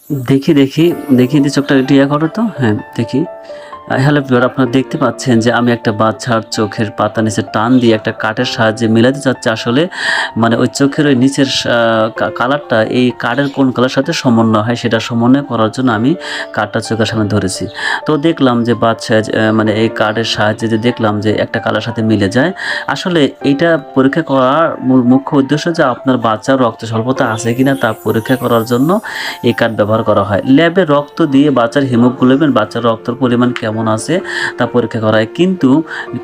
দেখি, দেখি, দেখি দিয়ে চোখটা একটু ইয়ে করো তো। হ্যাঁ, দেখি। হ্যালো ভিউয়ার, আপনারা দেখতে পাচ্ছেন যে আমি একটা বাচ্চার চোখের পাতা নিচে টান দিয়ে একটা কাঠের সাহায্যে মিলাতে চাচ্ছি। আসলে মানে ওই চোখের ওই নিচের কালারটা এই কাঠের কোন কালারের সাথে সমন্বয় হয় সেটা সমন্বয় করার জন্য আমি কাঠটা চোখের সামনে ধরেছি। তো দেখলাম যে বাচ্চা মানে এই কাঠের সাহায্যে যে দেখলাম যে একটা কালার সাথে মিলে যায়। আসলে এইটা পরীক্ষা করার মুখ্য উদ্দেশ্য যে আপনার বাচ্চার রক্ত স্বল্পতা আছে কিনা তা পরীক্ষা করার জন্য এই কাঠ ব্যবহার করা হয়। ল্যাবে রক্ত দিয়ে বাচ্চার হিমোগ্লোবিন, বাচ্চার রক্তের পরিমাণ কেমন আছে তা পরীক্ষা করা হয়। কিন্তু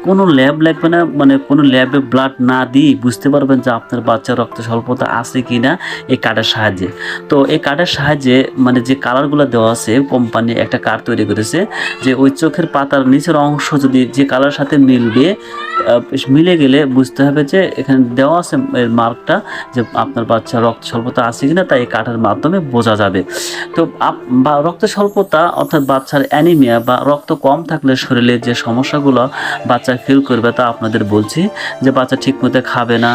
কোনো ল্যাব লাগবে না, মানে কোনো ল্যাবে ব্লাড না দিয়েই বুঝতে পারবেন যে আপনার বাচ্চার রক্ত স্বল্পতা আছে কিনা এই কার্ডের সাহায্যে। তো এই কার্ডের সাহায্যে মানে যে কালারগুলো দেওয়া আছে, কোম্পানি একটা কার্ড তৈরি করেছে যে ওই চোখের পাতার নিচের অংশ যদি যে কালার সাথে মিলবে, মিলে গেলে বুঝতে হবে যে এখানে দেওয়া আছে এর মার্কটা যে আপনার বাচ্চার রক্ত স্বল্পতা আছে কিনা, তাই এই কার্ডের মাধ্যমে বোঝা যাবে। তো বা রক্ত স্বল্পতা অর্থাৎ বাচ্চার অ্যানিমিয়া বা রক্ত কম থাকলে শরীরে যে সমস্যাগুলো বাচ্চা ফিল করবে তা আপনাদের বলছি। যে বাচ্চা ঠিকমতো খাবে না,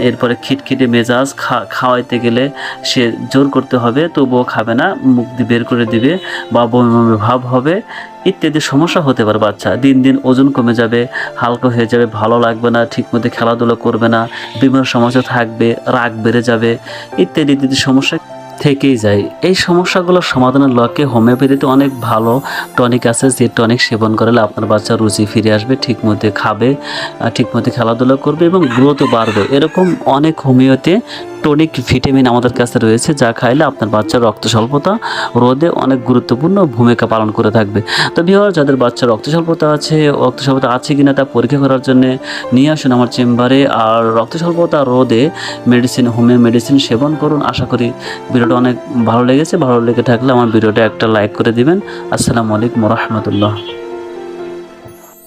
এরপরে খিটখিটে মেজাজ, খাওয়াইতে গেলে সে জোর করতে হবে তবুও খাবে না, মুখ দিয়ে বের করে দিবে বা বমি বমি ভাব হবে ইত্যাদি সমস্যা হতে পারে। বাচ্চা দিন দিন ওজন কমে যাবে, হালকা হয়ে যাবে, ভালো লাগবে না, ঠিকমতো খেলাধুলা করবে না, বিভিন্ন সমস্যা থাকবে, রাগ বেড়ে যাবে ইত্যাদি ইত্যাদি সমস্যা থেকেই যায়। এই সমস্যাগুলোর সমাধানের লক্ষ্যে হোমিওপ্যাথিতে অনেক ভালো টনিক আছে, যে টনিক সেবন করলে আপনার বাচ্চা রুচি ফিরে আসবে, ঠিকমতো খাবে, ঠিকমতো খেলাধুলা করবে এবং গ্রোথও বাড়বে। এরকম অনেক হোমিওতে টনিক ভিটামিন আমাদের কাছে রয়েছে, যা খাইলে আপনার বাচ্চার রক্ত স্বল্পতা রোধে অনেক গুরুত্বপূর্ণ ভূমিকা পালন করে থাকবে। তো ভিউয়ার, যাদের বাচ্চার রক্ত স্বল্পতা আছে কিনা তা পরীক্ষা করার জন্য নিয়ে আসুন আমার চেম্বারে। আর রক্ত স্বল্পতা রোধে হোমিও মেডিসিন সেবন করুন। আশা করি ভিডিওটা অনেক ভালো লেগেছে। ভালো লেগে থাকলে আমার ভিডিওটা একটা লাইক করে দিবেন। আসসালামু আলাইকুম ওয়া রাহমাতুল্লাহ।